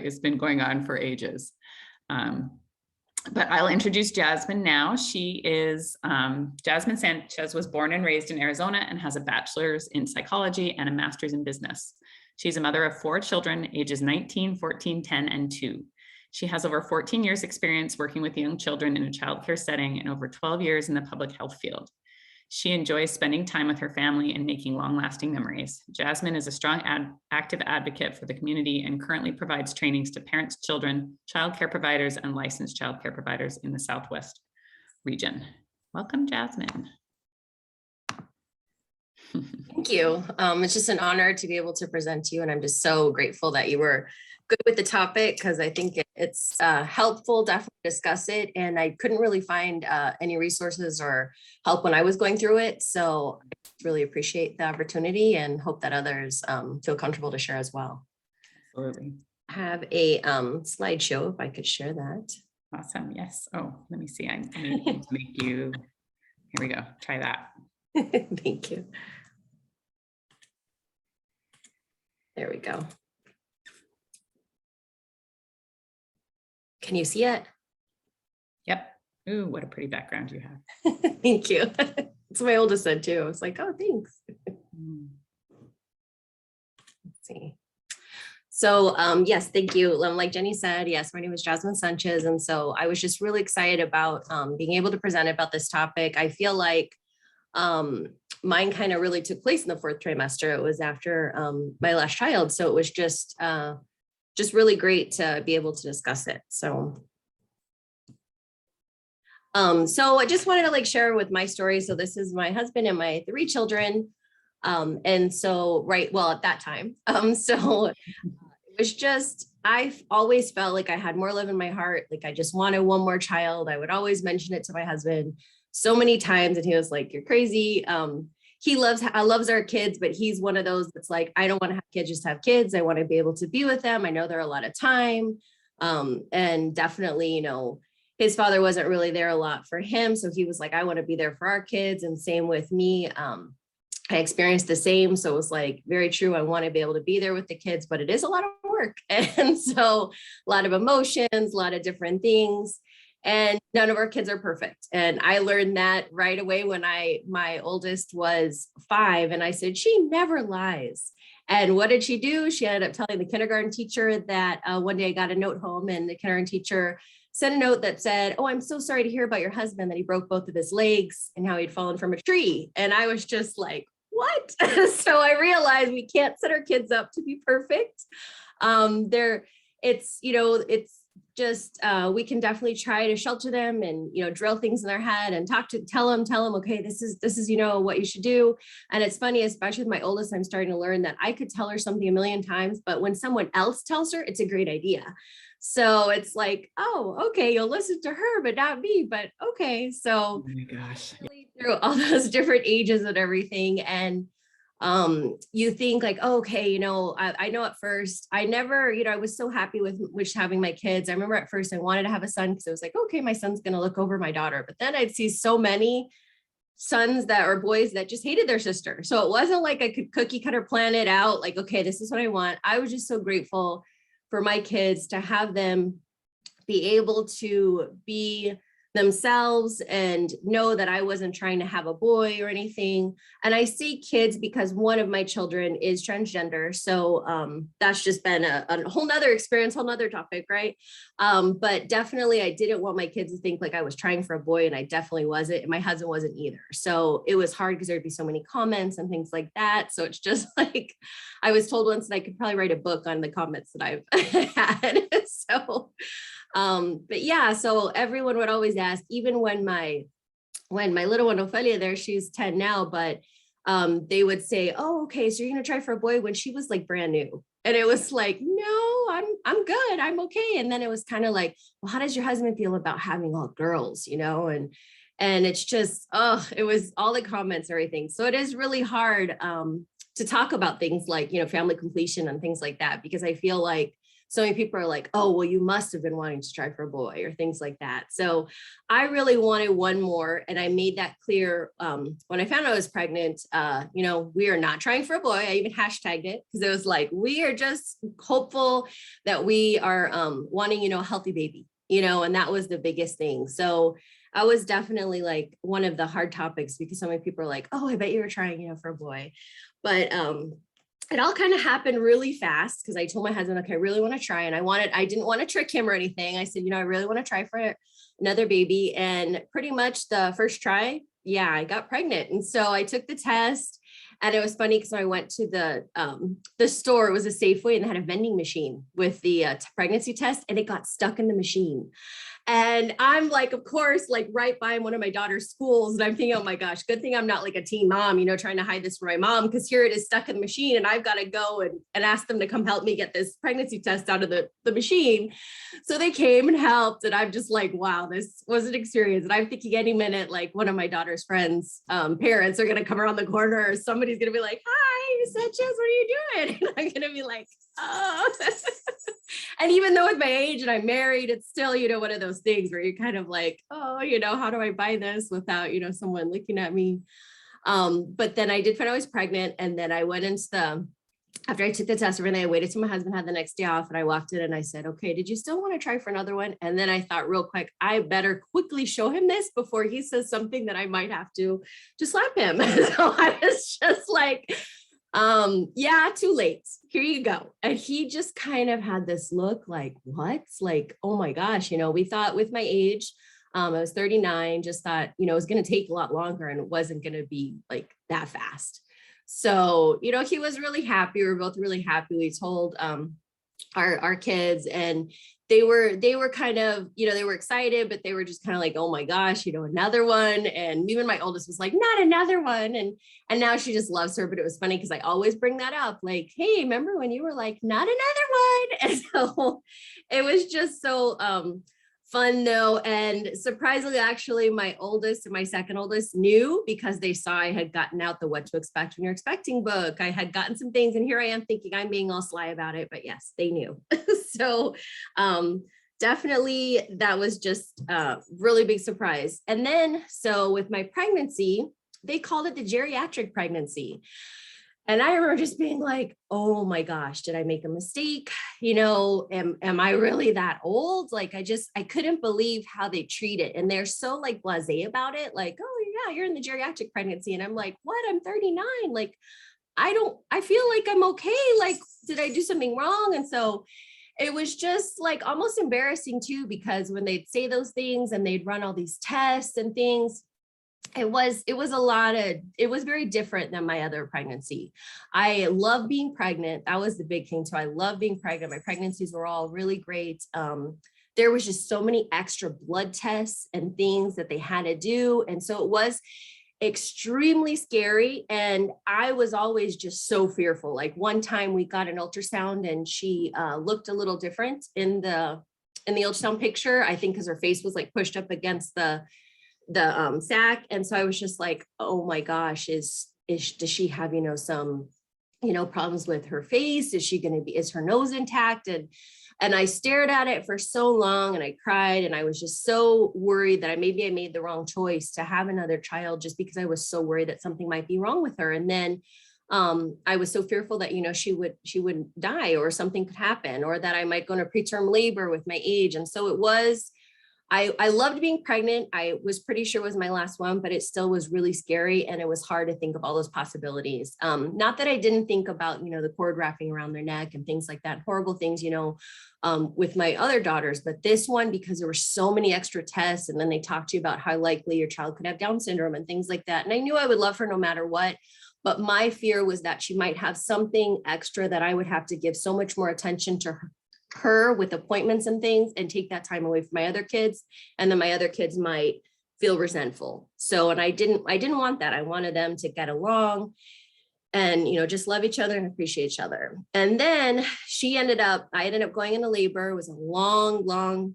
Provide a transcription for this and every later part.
It's been going on for ages. But I'll introduce Jasmine now. She is, Jasmine Sanchez was born and raised in Arizona and has a bachelor's in psychology and a master's in business. She's a mother of 4 children, ages 19, 14, 10, and 2. She has over 14 years experience working with young children in a childcare setting and over 12 years in the public health field. She enjoys spending time with her family and making long-lasting memories. Jasmine is a strong, active advocate for the community and currently provides trainings to parents, children, childcare providers, and licensed childcare providers in the Southwest region. Welcome, Jasmine. Thank you. It's just an honor to be able to present to you, and I'm just so grateful that you were good with the topic, because I think it's helpful, definitely discuss it, and I couldn't really find any resources or help when I was going through it, so I really appreciate the opportunity and hope that others feel comfortable to share as well. Absolutely. I have a slideshow, if I could share that. Awesome. Yes. Oh, let me see. I need to make you, here we go. Try that. Thank you. There we go. Can you see it? Yep. Ooh, what a pretty background you have. Thank you. It's my oldest said too. I was like, oh, thanks. Let's see. So yes, thank you. Like Jenny said, yes, my name is Jasmine Sanchez. And so I was just really excited about being able to present about this topic. I feel like mine kind of really took place in the 4th trimester. It was after my last child. So it was just really great to be able to discuss it. So I just wanted to share with my story. So this is my husband and my 3 children. And so, at that time, so it was just, I've always felt like I had more love in my heart. Like I just wanted one more child. I would always mention it to my husband so many times. And he was like, you're crazy. He loves our kids, but he's one of those that's like, I don't want to have kids, just have kids. I want to be able to be with them. I know they're a lot of time. And definitely, his father wasn't really there a lot for him. So he was like, I want to be there for our kids. And same with me. I experienced the same. So it was like very true. I want to be able to be there with the kids, but it is a lot of work. And so a lot of emotions, a lot of different things. And none of our kids are perfect. And I learned that right away when my oldest was 5. And I said, she never lies. And what did she do? She ended up telling the kindergarten teacher that one day I got a note home, and the kindergarten teacher sent a note that said, oh, I'm so sorry to hear about your husband, that he broke both of his legs and how he'd fallen from a tree. And I was just like, what? So I realized we can't set our kids up to be perfect. It's just we can definitely try to shelter them and drill things in their head and tell them okay, this is what you should do. And it's funny, especially with my oldest, I'm starting to learn that I could tell her something a million times, but when someone else tells her, it's a great idea. So it's like, oh, okay, you'll listen to her but not me, but okay. So oh my gosh, really through all those different ages and everything. And you think like, oh, okay, I know at first I never, I was so happy with having my kids. I remember at first I wanted to have a son because it was like, okay, my son's going to look over my daughter. But then I'd see so many sons that are boys that just hated their sister. So it wasn't like I could cookie cutter plan it out. Like, okay, this is what I want. I was just so grateful for my kids to have them be able to be themselves and know that I wasn't trying to have a boy or anything. And I see kids because one of my children is transgender. So that's just been a whole nother experience, whole nother topic, right? But definitely I didn't want my kids to think like I was trying for a boy, and I definitely wasn't. And my husband wasn't either. So it was hard because there'd be so many comments and things like that. So it's just like, I was told once that I could probably write a book on the comments that I've had. So but yeah, so everyone would always ask, even when my little one, Ophelia there, she's 10 now, but they would say, oh, okay, so you're going to try for a boy, when she was like brand new. And it was like, no, I'm good. I'm okay. And then it was kind of like, well, how does your husband feel about having all girls, and it's just, oh, it was all the comments, everything. So it is really hard to talk about things like, family completion and things like that, because I feel like so many people are like, oh, well, you must have been wanting to try for a boy or things like that. So I really wanted one more. And I made that clear when I found out I was pregnant. We are not trying for a boy. I even hashtagged it because it was like, we are just hopeful that we are wanting, a healthy baby, and that was the biggest thing. So I was definitely like one of the hard topics because so many people are like, oh, I bet you were trying, for a boy. But it all kind of happened really fast because I told my husband, okay, I really want to try. And I didn't want to trick him or anything. I said, I really want to try for another baby. And pretty much the first try, yeah, I got pregnant. And so I took the test, and it was funny because I went to the store. It was a Safeway, and they had a vending machine with the pregnancy test, and it got stuck in the machine. And I'm like, of course, like right by one of my daughter's schools. And I'm thinking, oh my gosh, good thing I'm not like a teen mom, trying to hide this from my mom, because here it is stuck in the machine and I've got to go and ask them to come help me get this pregnancy test out of the machine. So they came and helped. And I'm just like, wow, this was an experience. And I'm thinking any minute, like one of my daughter's friends, parents are going to come around the corner, or somebody's going to be like, hi, Sanchez, what are you doing? And I'm going to be like, oh. And even though with my age and I'm married, it's still, one of those things where you're kind of like, oh, how do I buy this without, someone looking at me? But then I did find I was pregnant. And then I went into after I took the test, everything, I waited till my husband had the next day off, and I walked in and I said, okay, did you still want to try for another one? And then I thought real quick, I better quickly show him this before he says something that I might have to just slap him. So I was just like, yeah, too late. Here you go. And he just kind of had this look like, what? Like, oh my gosh, we thought with my age, I was 39, just thought, it was going to take a lot longer and it wasn't going to be like that fast. So, he was really happy. We were both really happy. We told, our kids, and they were kind of, they were excited, but they were just kind of like, oh my gosh, another one. And even my oldest was like, not another one. And now she just loves her. But it was funny because I always bring that up, like, hey, remember when you were like, not another one? And so it was just so fun though. And surprisingly, actually, my oldest and my second oldest knew, because they saw I had gotten out the What to Expect When You're Expecting book. I had gotten some things, and here I am thinking I'm being all sly about it, but yes, they knew. So definitely that was just a really big surprise. And then, so with my pregnancy, they called it the geriatric pregnancy. And I remember just being like, oh my gosh, did I make a mistake? Am I really that old? Like, I couldn't believe how they treat it. And they're so like blasé about it. Like, oh yeah, you're in the geriatric pregnancy. And I'm like, what? I'm 39. Like, I feel like I'm okay. Like, did I do something wrong? And so it was just like almost embarrassing too, because when they'd say those things and they'd run all these tests and things, it was very different than my other pregnancy. I love being pregnant. That was the big thing too. I love being pregnant. My pregnancies were all really great. There was just so many extra blood tests and things that they had to do. And so it was extremely scary. And I was always just so fearful. Like one time we got an ultrasound and she looked a little different in the ultrasound picture, I think because her face was like pushed up against the sac. And so I was just like, oh my gosh, does she have, some, problems with her face? Is her nose intact? And I stared at it for so long and I cried, and I was just so worried that maybe I made the wrong choice to have another child, just because I was so worried that something might be wrong with her. And then I was so fearful that, she would die, or something could happen, or that I might go into preterm labor with my age. And so it was, I loved being pregnant. I was pretty sure it was my last one, but it still was really scary. And it was hard to think of all those possibilities. Not that I didn't think about, the cord wrapping around their neck and things like that, horrible things, with my other daughters, but this one, because there were so many extra tests, and then they talked to you about how likely your child could have Down syndrome and things like that. And I knew I would love her no matter what, but my fear was that she might have something extra that I would have to give so much more attention to her with appointments and things, and take that time away from my other kids. And then my other kids might feel resentful. So, and I didn't want that. I wanted them to get along and, just love each other and appreciate each other. And then I ended up going into labor. It was a long, long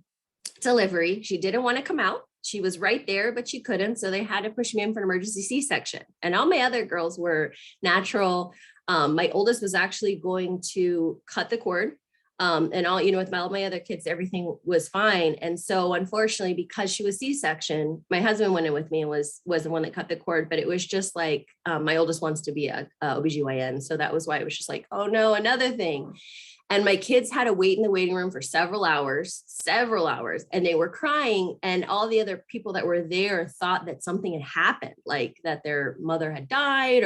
delivery. She didn't want to come out. She was right there, but she couldn't. So they had to push me in for an emergency C-section. And all my other girls were natural. My oldest was actually going to cut the cord. And all, with all my other kids, everything was fine. And so unfortunately, because she was C-section, my husband went in with me and was the one that cut the cord, but it was just like, my oldest wants to be a OBGYN. So that was why it was just like, oh no, another thing. And my kids had to wait in the waiting room for several hours, and they were crying. And all the other people that were there thought that something had happened, like that their mother had died,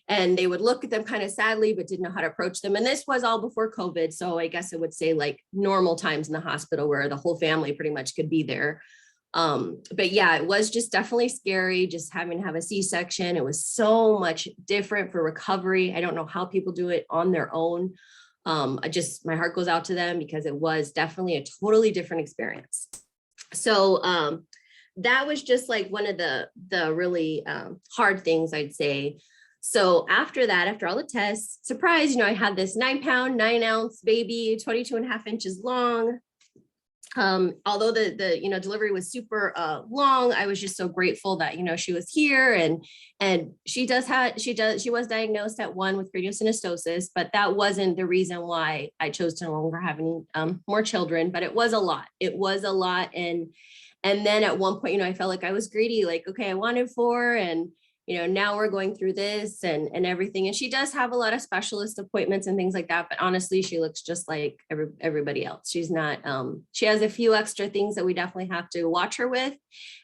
and they would look at them kind of sadly, but didn't know how to approach them. And this was all before COVID. So I guess I would say like normal times in the hospital where the whole family pretty much could be there. But yeah, it was just definitely scary just having to have a C-section. It was so much different for recovery. I don't know how people do it on their own. My heart goes out to them because it was definitely a totally different experience. So that was just like one of the really hard things, I'd say. So after that, after all the tests, surprise, I had this 9-pound, 9-ounce baby, 22 and a half inches long. Although the delivery was super long, I was just so grateful that she was here, and she was diagnosed at 1 with radiosynostosis, but that wasn't the reason why I chose to no longer have any more children. But it was a lot. And then at one point, I felt like I was greedy, like, okay, I wanted 4, and now we're going through this and everything. And she does have a lot of specialist appointments and things like that. But honestly, she looks just like everybody else. She's not, she has a few extra things that we definitely have to watch her with.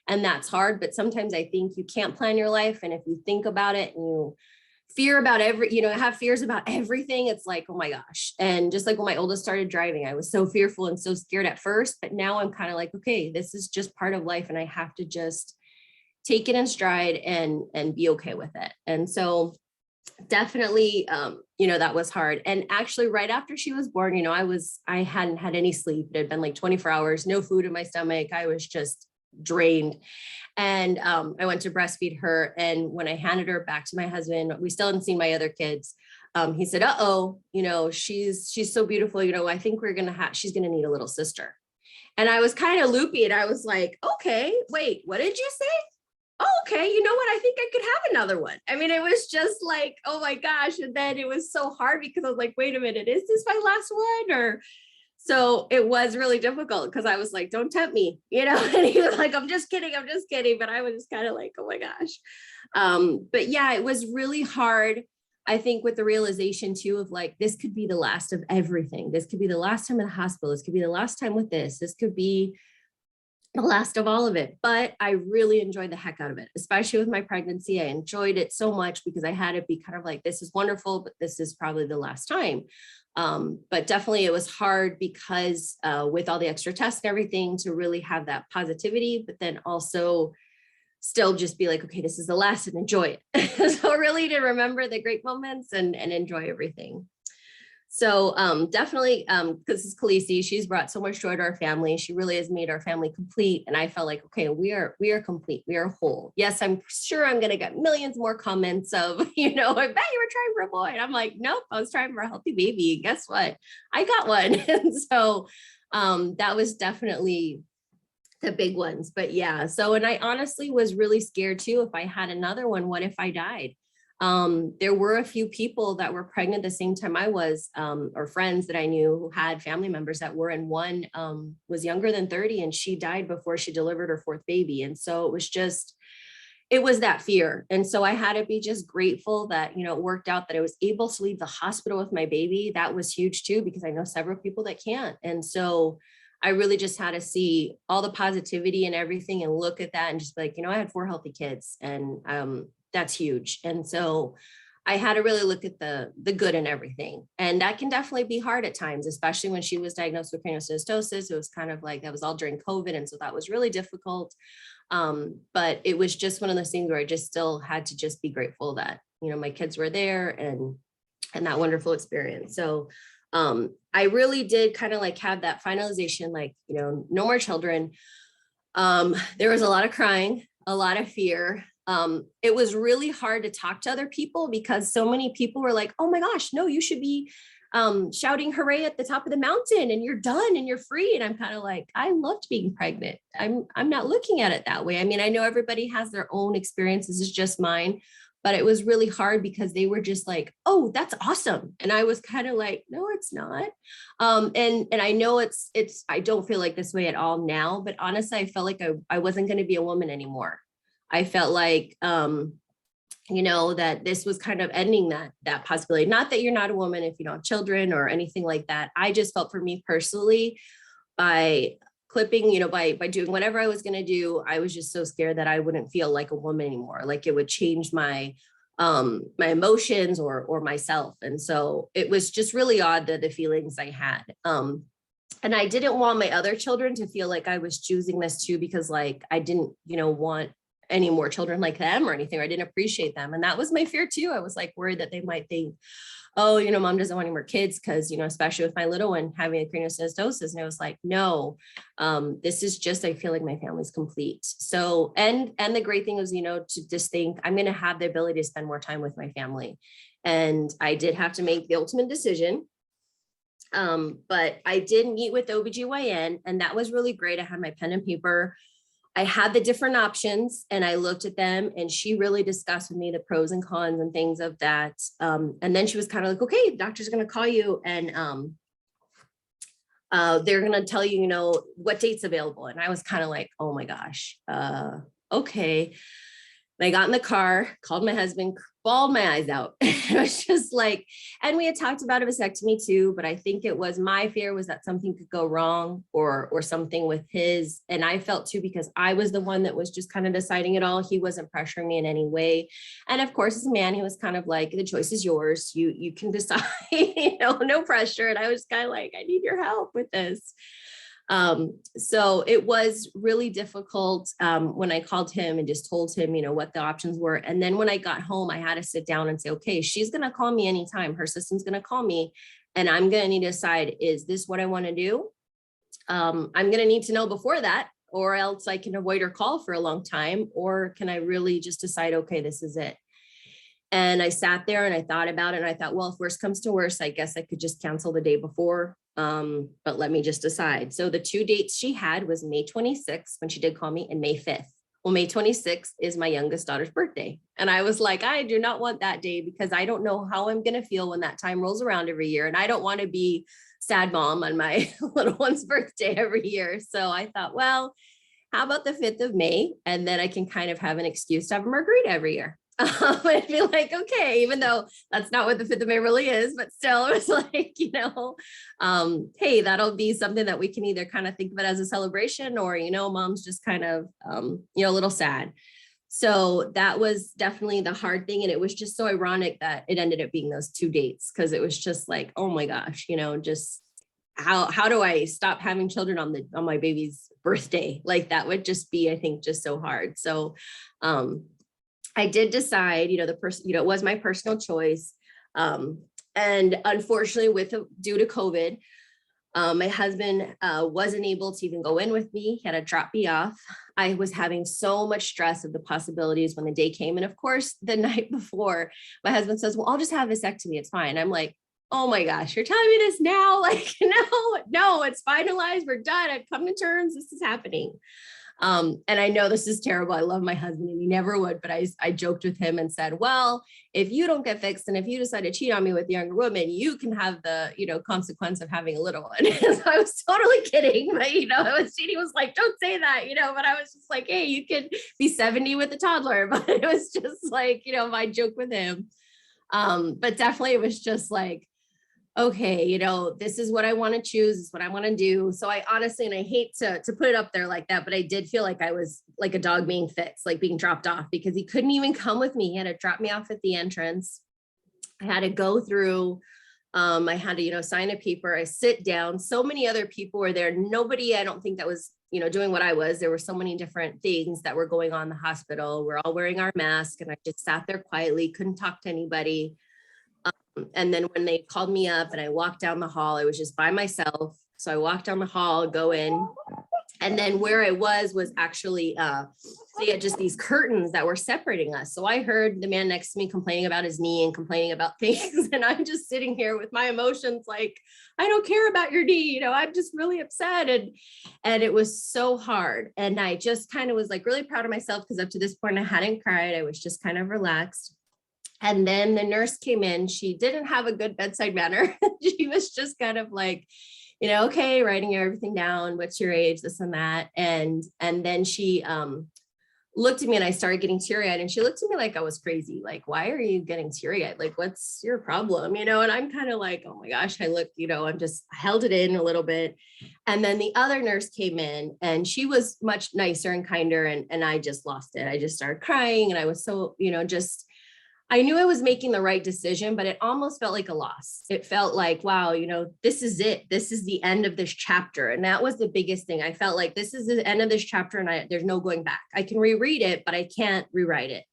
And that's hard. But sometimes I think you can't plan your life. And if you think about it and you fear about have fears about everything, it's like, oh my gosh. And just like when my oldest started driving, I was so fearful and so scared at first. But now I'm kind of like, okay, this is just part of life. And I have to just take it in stride and be okay with it. And so definitely, that was hard. And actually right after she was born, I hadn't had any sleep. It had been like 24 hours, no food in my stomach. I was just drained. And I went to breastfeed her. And when I handed her back to my husband, we still hadn't seen my other kids. He said, she's so beautiful. I think she's going to need a little sister. And I was kind of loopy, and I was like, okay, wait, what did you say? Oh, okay, you know what? I think I could have another one. I mean, it was just like, oh my gosh. And then it was so hard because I was like, wait a minute, is this my last one? So it was really difficult because I was like, don't tempt me, and he was like, I'm just kidding. But I was just kind of like, oh my gosh. But yeah, it was really hard. I think with the realization too of like, this could be the last of everything. This could be the last time in the hospital. This could be the last time with this. This could be the last of all of it. But I really enjoyed the heck out of it, especially with my pregnancy. I enjoyed it so much because I had to be kind of like, this is wonderful, but this is probably the last time. But definitely it was hard because with all the extra tests and everything, to really have that positivity, but then also still just be like, okay, this is the last, and enjoy it. So really to remember the great moments and enjoy everything. So definitely, because it's Khaleesi, she's brought so much joy to our family. She really has made our family complete. And I felt like, okay, we are complete. We are whole. Yes, I'm sure I'm going to get millions more comments of, I bet you were trying for a boy. And I'm like, nope, I was trying for a healthy baby. And guess what? I got one. And so that was definitely the big ones. But yeah, so, and I honestly was really scared too. If I had another one, what if I died? There were a few people that were pregnant the same time I was, or friends that I knew who had family members that were, and one was younger than 30, and she died before she delivered her 4th baby. And so it was that fear. And so I had to be just grateful that, it worked out that I was able to leave the hospital with my baby. That was huge too, because I know several people that can't. And so I really just had to see all the positivity and everything and look at that and just be like, I had 4 healthy kids, and that's huge. And so I had to really look at the good in everything. And that can definitely be hard at times, especially when she was diagnosed with craniosynostosis. It was kind of like, that was all during COVID. And so that was really difficult. But it was just one of those things where I just still had to just be grateful that, my kids were there and that wonderful experience. So I really did kind of like have that finalization, like, no more children. There was a lot of crying, a lot of fear. It was really hard to talk to other people because so many people were like, oh my gosh, no, you should be shouting hooray at the top of the mountain and you're done and you're free. And I'm kind of like, I loved being pregnant. I'm not looking at it that way. I mean, I know everybody has their own experiences. It's just mine, but it was really hard because they were just like, oh, that's awesome. And I was kind of like, no, it's not. And I know I don't feel like this way at all now, but honestly, I felt like I wasn't going to be a woman anymore. I felt like, that this was kind of ending that possibility. Not that you're not a woman if you don't have children or anything like that. I just felt, for me personally, by clipping, by doing whatever I was going to do, I was just so scared that I wouldn't feel like a woman anymore. Like it would change my emotions or myself. And so it was just really odd, the feelings I had. And I didn't want my other children to feel like I was choosing this too, because like I didn't, want any more children like them or anything, or I didn't appreciate them. And that was my fear too. I was like worried that they might think, oh, mom doesn't want any more kids, because, especially with my little one having a craniosynostosis. And I was like, no, this is just, I feel like my family's complete. So, and the great thing was, to just think I'm going to have the ability to spend more time with my family. And I did have to make the ultimate decision. But I did meet with OBGYN, and that was really great. I had my pen and paper. I had the different options and I looked at them, and she really discussed with me the pros and cons and things of that. And then she was kind of like, okay, the doctor's going to call you and they're going to tell you, what date's available. And I was kind of like, oh my gosh, okay. And I got in the car, called my husband, bawled my eyes out. It was just like, and we had talked about a vasectomy too, but I think it was, my fear was that something could go wrong or something with his. And I felt too, because I was the one that was just kind of deciding it all. He wasn't pressuring me in any way. And of course, as a man, he was kind of like, the choice is yours. You can decide, no pressure. And I was kind of like, I need your help with this. So it was really difficult when I called him and just told him, what the options were. And then when I got home, I had to sit down and say, okay, she's going to call me anytime. Her system's going to call me, and I'm going to need to decide, is this what I want to do? I'm going to need to know before that, or else I can avoid her call for a long time. Or can I really just decide, okay, this is it? And I sat there and I thought about it, and I thought, well, if worst comes to worst, I guess I could just cancel the day before. But let me just decide. So the two dates she had was May 26th when she did call me, and May 5th. Well, May 26th is my youngest daughter's birthday. And I was like, I do not want that day, because I don't know how I'm going to feel when that time rolls around every year. And I don't want to be sad mom on my little one's birthday every year. So I thought, well, how about the 5th of May? And then I can kind of have an excuse to have a margarita every year. I'd be like, okay, even though that's not what the 5th of May really is, but still it was like, hey, that'll be something that we can either kind of think of it as a celebration, or, mom's just kind of, a little sad. So that was definitely the hard thing. And it was just so ironic that it ended up being those two dates, because it was just like, oh my gosh, just how do I stop having children on my baby's birthday? Like that would just be, I think, just so hard. So, I did decide, the person, it was my personal choice. And unfortunately, due to COVID, my husband wasn't able to even go in with me. He had to drop me off. I was having so much stress of the possibilities when the day came. And of course, the night before, my husband says, well, I'll just have a vasectomy. It's fine. I'm like, oh my gosh, you're telling me this now? Like, no, it's finalized. We're done. I've come to terms. This is happening. And I know this is terrible. I love my husband and he never would, but I joked with him and said, well, if you don't get fixed and if you decide to cheat on me with a younger woman, you can have the, consequence of having a little one. So I was totally kidding, but, he was like, don't say that, but I was just like, hey, you could be 70 with a toddler, but it was just like, my joke with him. But definitely it was just like, okay, this is what I want to choose, this is what I want to do. So I honestly, and I hate to put it up there like that, but I did feel like I was like a dog being fixed, like being dropped off, because he couldn't even come with me. He had to drop me off at the entrance. I had to go through, I had to, sign a paper, I sit down. So many other people were there. Nobody, I don't think that was, doing what I was. There were so many different things that were going on in the hospital. We're all wearing our mask, and I just sat there quietly, couldn't talk to anybody. And then when they called me up and I walked down the hall, I was just by myself. So I walked down the hall, go in, and then where I was actually, they had just these curtains that were separating us. So I heard the man next to me complaining about his knee and complaining about things. And I'm just sitting here with my emotions, like, I don't care about your knee, I'm just really upset. And it was so hard. And I just kind of was like really proud of myself, because up to this point I hadn't cried. I was just kind of relaxed. And then the nurse came in. She didn't have a good bedside manner. She was just kind of like, okay, writing everything down. What's your age? This and that. And then she looked at me and I started getting teary-eyed, and she looked at me like I was crazy. Like, why are you getting teary-eyed? Like, what's your problem? And I'm kind of like, oh my gosh, I held it in a little bit. And then the other nurse came in and she was much nicer and kinder. And I just lost it. I just started crying, and I was so, I knew I was making the right decision, but it almost felt like a loss. It felt like, wow, this is it. This is the end of this chapter. And that was the biggest thing. I felt like this is the end of this chapter, and there's no going back. I can reread it, but I can't rewrite it.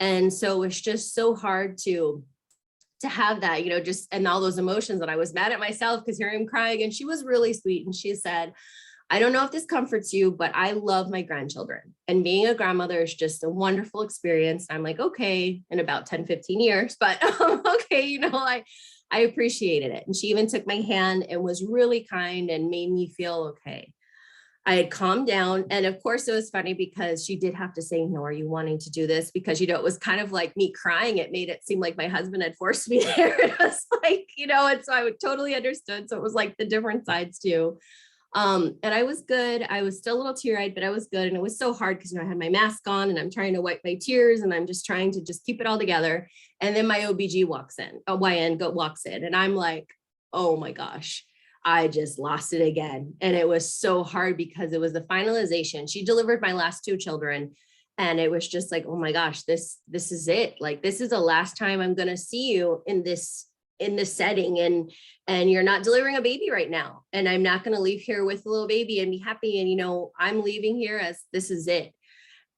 And so it's just so hard to have that, and all those emotions. And I was mad at myself because here I'm crying. And she was really sweet. And she said, I don't know if this comforts you, but I love my grandchildren, and being a grandmother is just a wonderful experience. I'm like, okay, in about 10, 15 years, but okay, I appreciated it. And she even took my hand and was really kind and made me feel okay. I had calmed down. And of course it was funny because she did have to say, are you wanting to do this? Because, it was kind of like me crying. It made it seem like my husband had forced me there. It was like, and so I would totally understood. So it was like the different sides too. And I was good. I was still a little teary-eyed, but I was good. And it was so hard because I had my mask on and I'm trying to wipe my tears and I'm just trying to just keep it all together. And then my OBG walks in, walks in, and I'm like, oh my gosh, I just lost it again. And it was so hard because it was the finalization. She delivered my last two children. And it was just like, oh my gosh, this is it. Like, this is the last time I'm going to see you in this setting, and you're not delivering a baby right now, and I'm not going to leave here with a little baby and be happy, and I'm leaving here as this is it.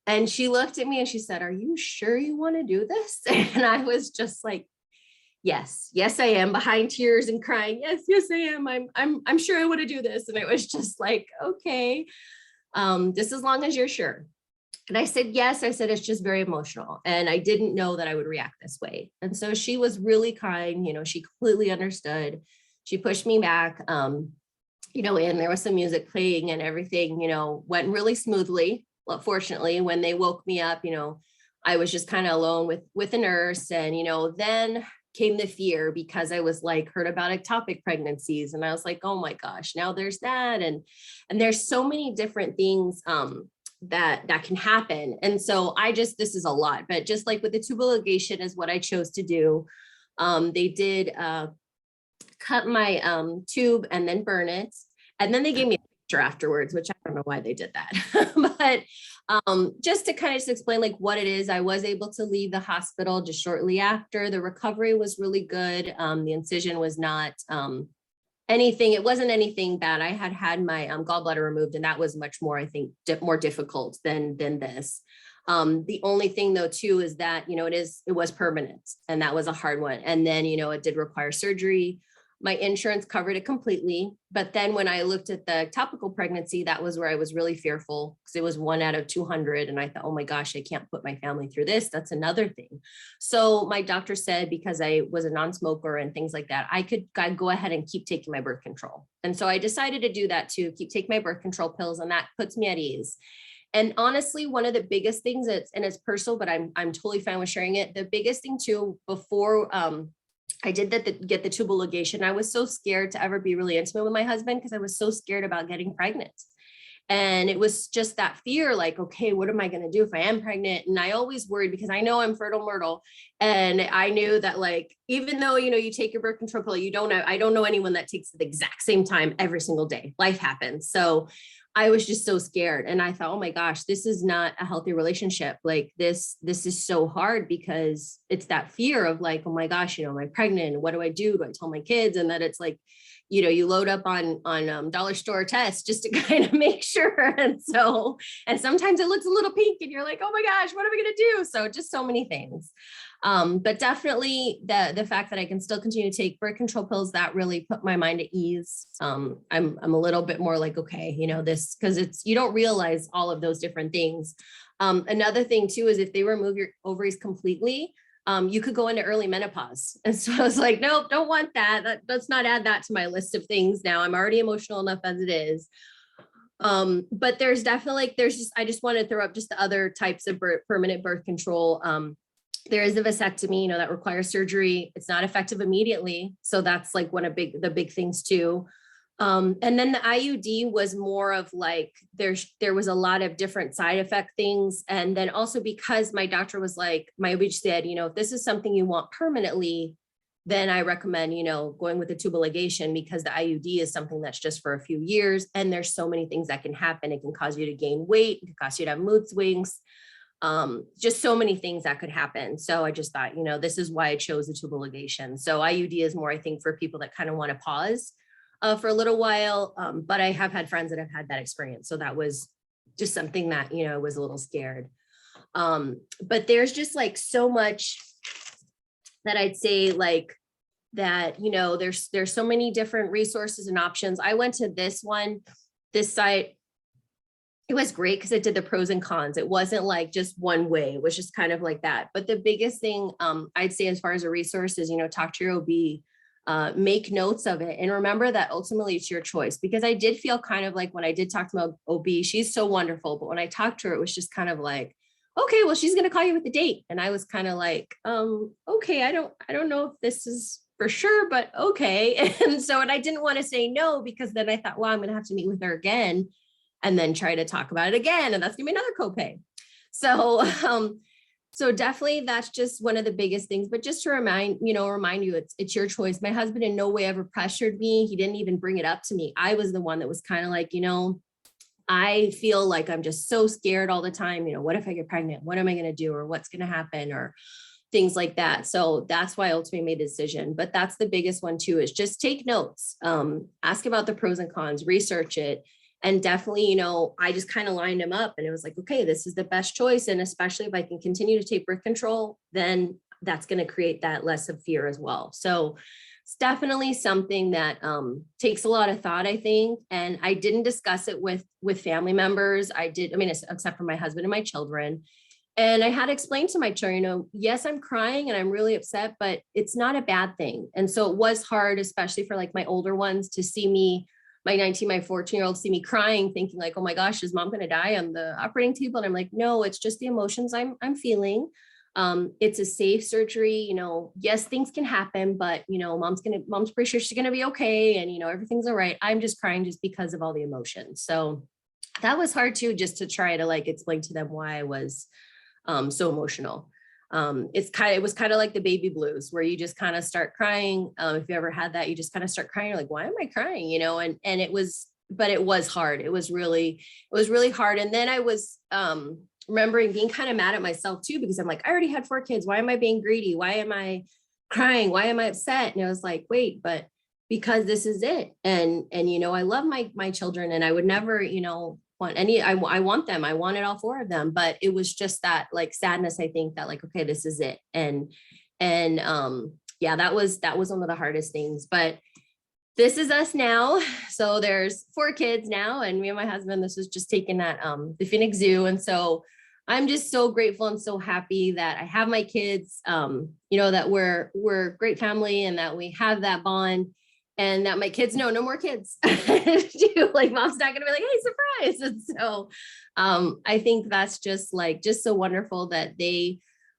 And she looked at me and she said, are you sure you want to do this? And I was just like, yes I am, behind tears and crying. Yes I am. I'm sure I want to do this. And it was just like, okay, just as long as you're sure. And I said, yes. I said, it's just very emotional. And I didn't know that I would react this way. And so she was really kind. She completely understood. She pushed me back, and there was some music playing and everything, went really smoothly. Well, fortunately, when they woke me up, I was just kind of alone with a nurse. And, then came the fear because I was like, heard about ectopic pregnancies. And I was like, oh my gosh, now there's that. And there's so many different things, that can happen. And so this is a lot, but just like with the tubal ligation is what I chose to do. They did cut my tube and then burn it. And then they gave me a picture afterwards, which I don't know why they did that. But just to kind of just explain like what it is, I was able to leave the hospital just shortly after. The recovery was really good. The incision was not it wasn't anything bad. I had my gallbladder removed, and that was much more, I think, more difficult than this. The only thing though too is that it was permanent, and that was a hard one. And then it did require surgery. My insurance covered it completely. But then when I looked at the topical pregnancy, that was where I was really fearful, because it was 1 out of 200. And I thought, oh my gosh, I can't put my family through this. That's another thing. So my doctor said, because I was a non-smoker and things like that, I'd go ahead and keep taking my birth control. And so I decided to do that too, keep taking my birth control pills, and that puts me at ease. And honestly, one of the biggest things and it's personal, but I'm totally fine with sharing it. The biggest thing too, before, I did get the tubal ligation, I was so scared to ever be really intimate with my husband because I was so scared about getting pregnant. And it was just that fear, like, okay, what am I going to do if I am pregnant? And I always worried because I know I'm fertile myrtle. And I knew that, like, even though, you take your birth control pill, I don't know anyone that takes it the exact same time every single day. Life happens. So I was just so scared. And I thought, oh my gosh, this is not a healthy relationship. Like this is so hard, because it's that fear of like, oh my gosh, am I pregnant? What do I do? Do I tell my kids? And that it's like, you load up on dollar store tests just to kind of make sure. And sometimes it looks a little pink and you're like, oh my gosh, what are we going to do? So just so many things. But definitely the fact that I can still continue to take birth control pills, that really put my mind at ease. I'm a little bit more like, okay, this, because you don't realize all of those different things. Another thing too, is if they remove your ovaries completely, you could go into early menopause. And so I was like, nope, don't want that. Let's not add that to my list of things now. I'm already emotional enough as it is. But there's definitely, I just want to throw up just the other types of permanent birth control. there is a vasectomy, that requires surgery. It's not effective immediately. So that's like the big things too. And then the IUD was more of like, there was a lot of different side effect things. And then also because my doctor was like, my OB said, if this is something you want permanently, then I recommend, going with the tubal ligation, because the IUD is something that's just for a few years. And there's so many things that can happen. It can cause you to gain weight. It can cause you to have mood swings. Just so many things that could happen. So I just thought, this is why I chose the tubal ligation. So IUD is more, I think, for people that kind of want to pause for a little while. But I have had friends that have had that experience. So that was just something that, was a little scared. But there's just like so much that I'd say like that, there's so many different resources and options. I went to this site. It was great because it did the pros and cons. It wasn't like just one way. It was just kind of like that. But the biggest thing I'd say as far as a resource is, talk to your OB, make notes of it. And remember that ultimately it's your choice, because I did feel kind of like when I did talk to my OB, she's so wonderful. But when I talked to her, it was just kind of like, okay, well, she's going to call you with a date. And I was kind of like, okay, I don't know if this is for sure, but okay. And I didn't want to say no, because then I thought, well, I'm going to have to meet with her again and then try to talk about it again. And that's gonna be another copay. So definitely that's just one of the biggest things, but just to remind you, it's your choice. My husband in no way ever pressured me. He didn't even bring it up to me. I was the one that was kind of like, I feel like I'm just so scared all the time. What if I get pregnant? What am I going to do? Or what's going to happen? Or things like that. So that's why I ultimately made the decision. But that's the biggest one too, is just take notes, ask about the pros and cons, research it. And definitely, I just kind of lined them up and it was like, okay, this is the best choice. And especially if I can continue to take birth control, then that's going to create that less of fear as well. So it's definitely something that takes a lot of thought, I think. And I didn't discuss it with family members. Except for my husband and my children. And I had explained to my children, yes, I'm crying and I'm really upset, but it's not a bad thing. And so it was hard, especially for like my older ones, to see me, my 14-year-old see me crying, thinking like, oh my gosh, is mom going to die on the operating table? And I'm like, no, it's just the emotions I'm feeling. It's a safe surgery. Yes, things can happen, but mom's pretty sure she's going to be okay. And, everything's all right. I'm just crying just because of all the emotions. So that was hard too, just to try to like explain to them why I was so emotional. It was kind of like the baby blues, where you just kind of start crying. If you ever had that, you just kind of start crying. You're like, why am I crying? And it was hard. It was really hard. And then I was, remembering being kind of mad at myself too, because I'm like, I already had 4 kids. Why am I being greedy? Why am I crying? Why am I upset? And I was like, wait, but because this is it. And I love my children, and I would never, want any, I want them. I wanted all 4 of them, but it was just that like sadness. I think that like, okay, this is it. And yeah, that was one of the hardest things, but this is us now. So there's 4 kids now, and me and my husband, this was just taken at the Phoenix Zoo. And so I'm just so grateful and so happy that I have my kids, that we're a great family, and that we have that bond, and that my kids know no more kids. Like mom's not gonna be like, hey, surprise. And so I think that's just so wonderful that they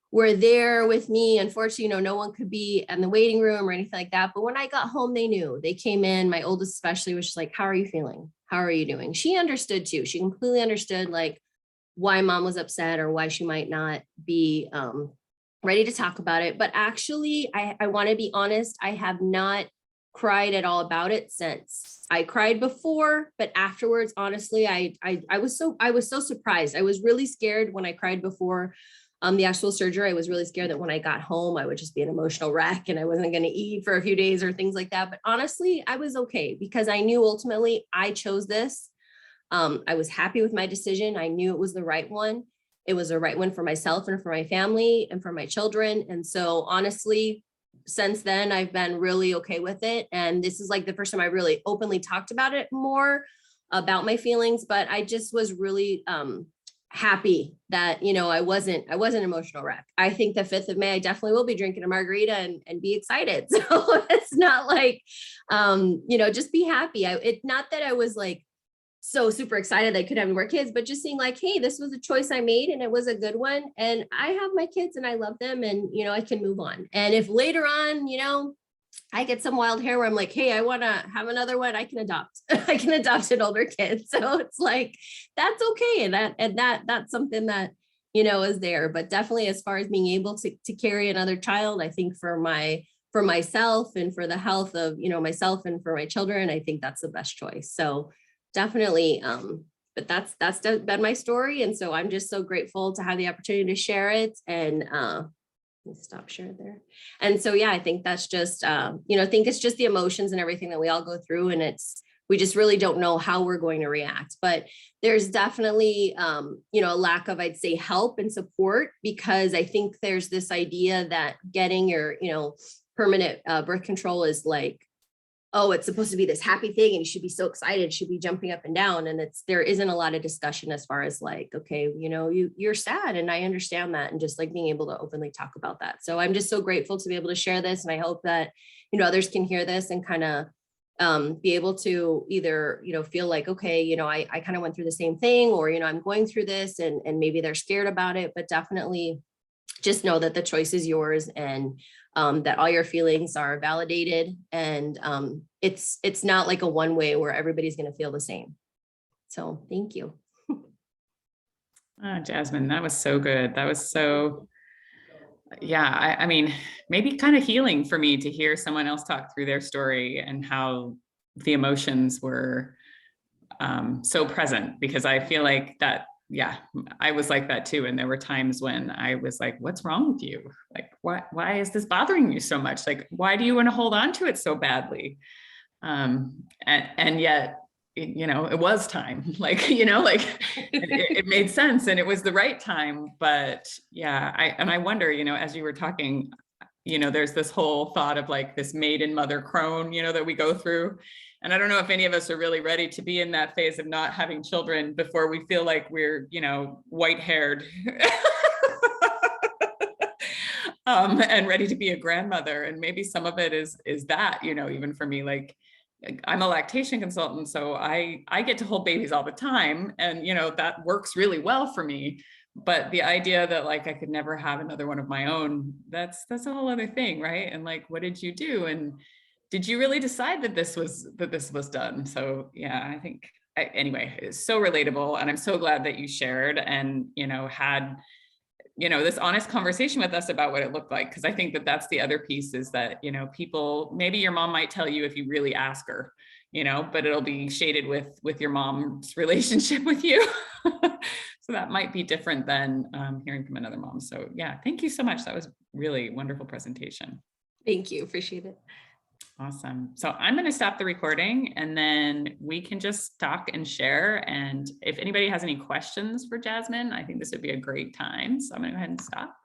were there with me. Unfortunately, no one could be in the waiting room or anything like that. But when I got home, they knew. They came in, my oldest especially was just like, how are you feeling? How are you doing? She understood too. She completely understood like why mom was upset or why she might not be ready to talk about it. But actually, I want to be honest, I have not cried at all about it since. I cried before, but afterwards, honestly, I was so surprised. I was really scared when I cried before the actual surgery. I was really scared that when I got home, I would just be an emotional wreck and I wasn't going to eat for a few days or things like that. But honestly, I was okay, because I knew ultimately I chose this. I was happy with my decision. I knew it was the right one. It was the right one for myself and for my family and for my children. And so honestly, since then, I've been really okay with it. And this is like the first time I really openly talked about it more, about my feelings, but I just was really happy that, I wasn't an emotional wreck. I think the 5th of May, I definitely will be drinking a margarita and be excited. So it's not like, just be happy. It's not that I was like so super excited I could have more kids, but just seeing like, hey, this was a choice I made and it was a good one. And I have my kids and I love them, and, you know, I can move on. And if later on, you know, I get some wild hair where I'm like, hey, I want to have another one, I can adopt. I can adopt an older kid. So it's like, that's okay. And that's something that, you know, is there. But definitely as far as being able to carry another child, I think for myself and for the health of, you know, myself and for my children, I think that's the best choice. So definitely, but that's been my story. And so I'm just so grateful to have the opportunity to share it. And let me stop sharing there. And so, yeah, I think that's just, you know, I think it's just the emotions and everything that we all go through. And we just really don't know how we're going to react. But there's definitely, you know, a lack of, I'd say, help and support, because I think there's this idea that getting your, you know, permanent birth control is like, oh, it's supposed to be this happy thing and you should be so excited, should be jumping up and down. And there isn't a lot of discussion as far as like, okay, you know, you're sad and I understand that. And just like being able to openly talk about that. So I'm just so grateful to be able to share this. And I hope that, you know, others can hear this and kind of be able to either, you know, feel like, okay, you know, I kind of went through the same thing, or, you know, I'm going through this, and maybe they're scared about it, but definitely just know that the choice is yours, and that all your feelings are validated, and it's not like a one way where everybody's going to feel the same. So thank you. Jasmine, that was so good. That was so, yeah, I mean, maybe kind of healing for me to hear someone else talk through their story and how the emotions were so present, because I feel like that, yeah, I was like that too. And there were times when I was like, what's wrong with you? Like, why is this bothering you so much? Like, why do you want to hold on to it so badly? And yet, you know, it was time, like, you know, like it made sense and it was the right time. But yeah, I wonder, you know, as you were talking, you know, there's this whole thought of like this maiden mother crone, you know, that we go through. And I don't know if any of us are really ready to be in that phase of not having children before we feel like we're, you know, white haired and ready to be a grandmother. And maybe some of it is that, you know, even for me, like I'm a lactation consultant, so I get to hold babies all the time. And, you know, that works really well for me. But the idea that like I could never have another one of my own, that's a whole other thing, right? And like, what did you do? And did you really decide that this was done? So yeah, I think anyway, it's so relatable, and I'm so glad that you shared and, you know, had, you know, this honest conversation with us about what it looked like. Because I think that that's the other piece, is that, you know, people, maybe your mom might tell you if you really ask her, you know, but it'll be shaded with your mom's relationship with you. So that might be different than hearing from another mom. So yeah, thank you so much. That was really wonderful presentation. Thank you. Appreciate it. Awesome. So I'm going to stop the recording and then we can just talk and share. And if anybody has any questions for Jasmine, I think this would be a great time. So I'm going to go ahead and stop.